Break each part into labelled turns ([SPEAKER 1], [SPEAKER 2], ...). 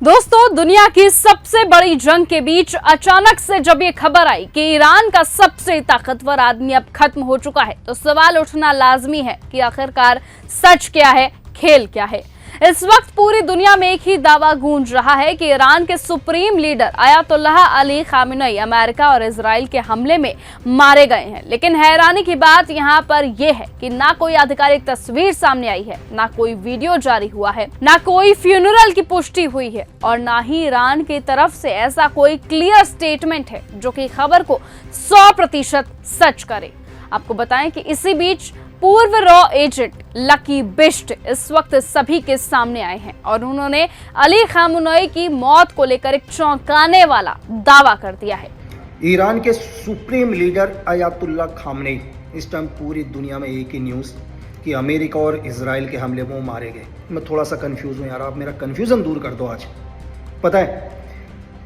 [SPEAKER 1] दोस्तों, दुनिया की सबसे बड़ी जंग के बीच अचानक से जब ये खबर आई कि ईरान का सबसे ताकतवर आदमी अब खत्म हो चुका है, तो सवाल उठना लाजमी है कि आखिरकार सच क्या है, खेल क्या है। इस वक्त पूरी दुनिया में एक ही दावा गूंज रहा है कि ईरान के supreme leader Ayatollah Ali Khamenei America और इजराइल के हमले में मारे गए हैं। लेकिन हैरानी की बात यहाँ पर यह है कि ना कोई आधिकारिक तस्वीर सामने आई है, ना कोई वीडियो जारी हुआ है, ना कोई फ्यूनरल की पुष्टि हुई है और ना ही ईरान की तरफ से ऐसा कोई क्लियर स्टेटमेंट है जो कि खबर को 100% सच करे। आपको बताएं कि इसी बीच पूर्व रॉ एजेंट लकी बिश्त इस वक्त सभी के सामने आए हैं और उन्होंने अली खामेनी की मौत को लेकर एक चौंकाने वाला दावा कर दिया है।
[SPEAKER 2] ईरान के सुप्रीम लीडर अयातुल्लाह खामेनी, इस टाइम पूरी दुनिया में एक ही न्यूज़ कि अमेरिका और इजराइल के हमले में वो मारे गए। मैं थोड़ा सा कंफ्यूज हूँ यार, आप मेरा कंफ्यूजन दूर कर दो। आज पता है,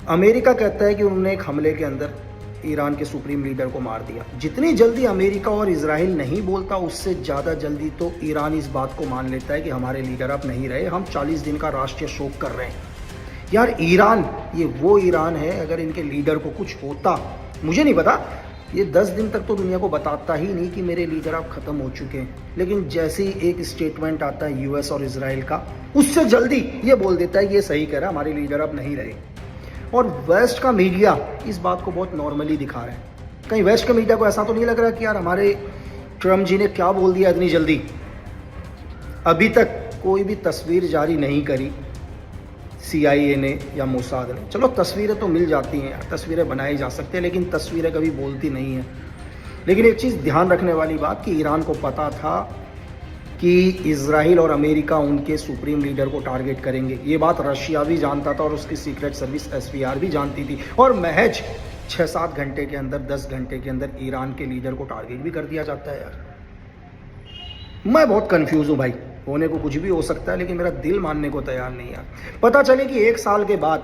[SPEAKER 2] अमेरिका कहता है कि उन्होंने एक हमले के अंदर ईरान के सुप्रीम लीडर को मार दिया। जितनी जल्दी अमेरिका और इजराइल नहीं बोलता, उससे ज़्यादा जल्दी तो ईरान इस बात को मान लेता है कि हमारे लीडर अब नहीं रहे, हम 40 दिन का राष्ट्रीय शोक कर रहे हैं। यार ईरान, ये वो ईरान है, अगर इनके लीडर को कुछ होता, मुझे नहीं पता, ये 10 दिन तक तो दुनिया को बताता ही नहीं कि मेरे लीडर अब ख़त्म हो चुके हैं। लेकिन जैसे ही एक स्टेटमेंट आता है यूएस और इजराइल का, उससे जल्दी ये बोल देता है कि ये सही कह रहा है, हमारे लीडर अब नहीं रहे। और वेस्ट का मीडिया इस बात को बहुत नॉर्मली दिखा रहा है। कहीं वेस्ट का मीडिया को ऐसा तो नहीं लग रहा कि यार हमारे ट्रम्प जी ने क्या बोल दिया इतनी जल्दी। अभी तक कोई भी तस्वीर जारी नहीं करी CIA ने या मोसाद ने। चलो तस्वीरें तो मिल जाती हैं यार, तस्वीरें बनाई जा सकती हैं, लेकिन तस्वीरें कभी बोलती नहीं हैं। लेकिन एक चीज़ ध्यान रखने वाली बात कि ईरान को पता था कि इजराइल और अमेरिका उनके सुप्रीम लीडर को टारगेट करेंगे। ये बात रशिया भी जानता था और उसकी सीक्रेट सर्विस SVR भी जानती थी। और महज 6-7 घंटे के अंदर, 10 घंटे के अंदर ईरान के लीडर को टारगेट भी कर दिया जाता है। यार मैं बहुत कंफ्यूज हूँ भाई, होने को कुछ भी हो सकता है, लेकिन मेरा दिल मानने को तैयार नहीं यार। पता चले कि 1 साल के बाद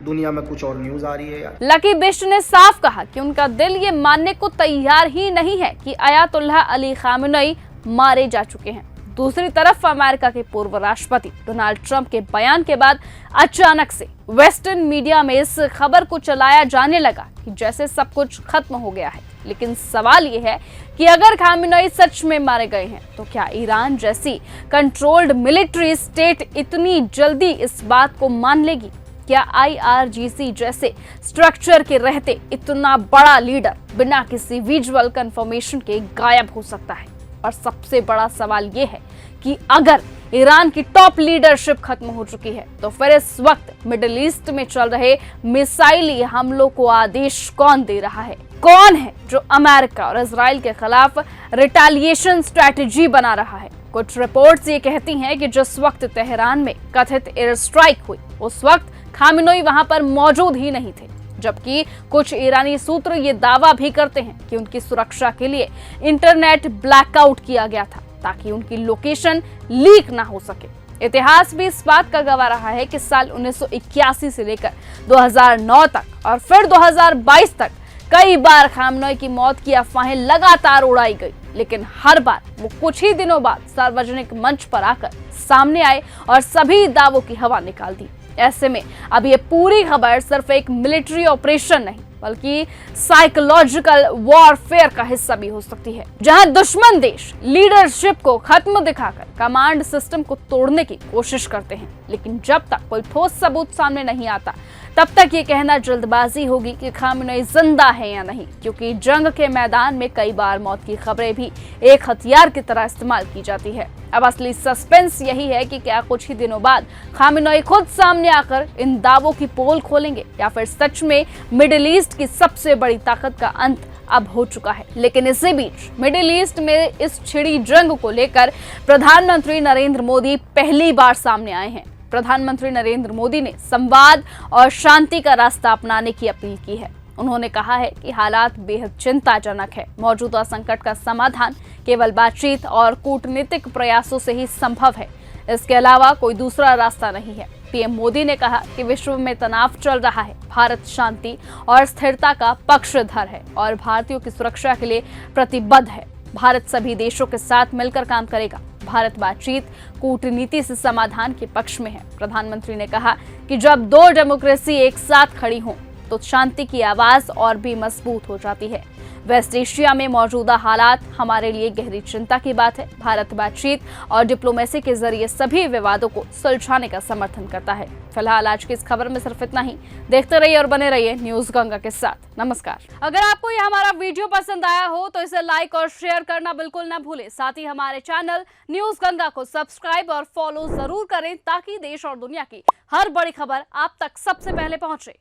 [SPEAKER 2] दुनिया में कुछ और न्यूज आ रही है यार।
[SPEAKER 1] लकी बिश्त ने साफ कहा कि उनका दिल ये मानने को तैयार ही नहीं है कि अयातुल्लाह अली खामेनी मारे जा चुके हैं। दूसरी तरफ अमेरिका के पूर्व राष्ट्रपति डोनाल्ड ट्रंप के बयान के बाद अचानक से वेस्टर्न मीडिया में इस खबर को चलाया जाने लगा कि जैसे सब कुछ खत्म हो गया है। लेकिन सवाल ये है कि अगर खामेनी सच में मारे गए हैं, तो क्या ईरान जैसी कंट्रोल्ड मिलिट्री स्टेट इतनी जल्दी इस बात को मान लेगी? क्या IRGC जैसे स्ट्रक्चर के रहते इतना बड़ा लीडर बिना किसी विजुअल कंफर्मेशन के गायब हो सकता है? और सबसे बड़ा सवाल यह है कि अगर ईरान की टॉप लीडरशिप खत्म हो चुकी है, तो फिर इस वक्त मिडिल ईस्ट में चल रहे मिसाइली हमलों को आदेश कौन दे रहा है? कौन है जो अमेरिका और इजराइल के खिलाफ रिटेलिएशन स्ट्रैटेजी बना रहा है? कुछ रिपोर्ट्स ये कहती हैं कि जिस वक्त तेहरान में कथित एयर स्ट्राइक हुई, उस वक्त खामेनी वहां पर मौजूद ही नहीं थे। जबकि कुछ ईरानी सूत्र ये दावा भी करते हैं कि उनकी सुरक्षा के लिए इंटरनेट ब्लैकआउट किया गया था ताकि उनकी लोकेशन लीक ना हो सके। इतिहास भी इस बात का गवाह रहा है कि साल 1981 से लेकर 2009 तक और फिर 2022 तक कई बार खामेनी की मौत की अफवाहें लगातार उड़ाई गई, लेकिन हर बार वो कुछ ही दिनों बाद सार्वजनिक मंच पर आकर सामने आए और सभी दावों की हवा निकाल दी। ऐसे में अब ये पूरी खबर सिर्फ एक मिलिट्री ऑपरेशन नहीं, बल्कि साइकोलॉजिकल वॉरफेयर का हिस्सा भी हो सकती है, जहां दुश्मन देश लीडरशिप को खत्म दिखाकर कमांड सिस्टम को तोड़ने की कोशिश करते हैं। लेकिन जब तक कोई ठोस सबूत सामने नहीं आता, तब तक ये कहना जल्दबाजी होगी कि खामेनी जिंदा है या नहीं, क्योंकि जंग के मैदान में कई बार मौत की खबरें भी एक हथियार की तरह इस्तेमाल की जाती है। अब असली सस्पेंस यही है कि क्या कुछ ही दिनों बाद खामेनी खुद सामने आकर इन दावों की पोल खोलेंगे, या फिर सच में मिडिल ईस्ट की सबसे बड़ी ताकत का अंत अब हो चुका है। लेकिन इसी बीच मिडिल ईस्ट में इस छिड़ी जंग को लेकर प्रधानमंत्री नरेंद्र मोदी पहली बार सामने आए हैं। प्रधानमंत्री नरेंद्र मोदी ने संवाद और शांति का रास्ता अपनाने की अपील की है। उन्होंने कहा है कि हालात बेहद चिंताजनक है। मौजूदा संकट का समाधान केवल बातचीत और कूटनीतिक प्रयासों से ही संभव है। इसके अलावा कोई दूसरा रास्ता नहीं है। पीएम मोदी ने कहा कि विश्व में तनाव चल रहा है, भारत शांति और स्थिरता का पक्षधर है और भारतीयों की सुरक्षा के लिए प्रतिबद्ध है। भारत सभी देशों के साथ मिलकर काम करेगा भारत बातचीत कूटनीति से समाधान के पक्ष में है। प्रधानमंत्री ने कहा कि जब दो डेमोक्रेसी एक साथ खड़ी हों तो शांति की आवाज और भी मजबूत हो जाती है। वेस्ट एशिया में मौजूदा हालात हमारे लिए गहरी चिंता की बात है। भारत बातचीत और डिप्लोमेसी के जरिए सभी विवादों को सुलझाने का समर्थन करता है। फिलहाल आज की इस खबर में सिर्फ इतना ही। देखते रहिए और बने रहिए न्यूज गंगा के साथ। नमस्कार। अगर आपको ये हमारा वीडियो पसंद आया हो तो इसे लाइक और शेयर करना बिल्कुल ना भूलें। साथ ही हमारे चैनल न्यूज गंगा को सब्सक्राइब और फॉलो जरूर करें ताकि देश और दुनिया की हर बड़ी खबर आप तक सबसे पहले पहुंचे।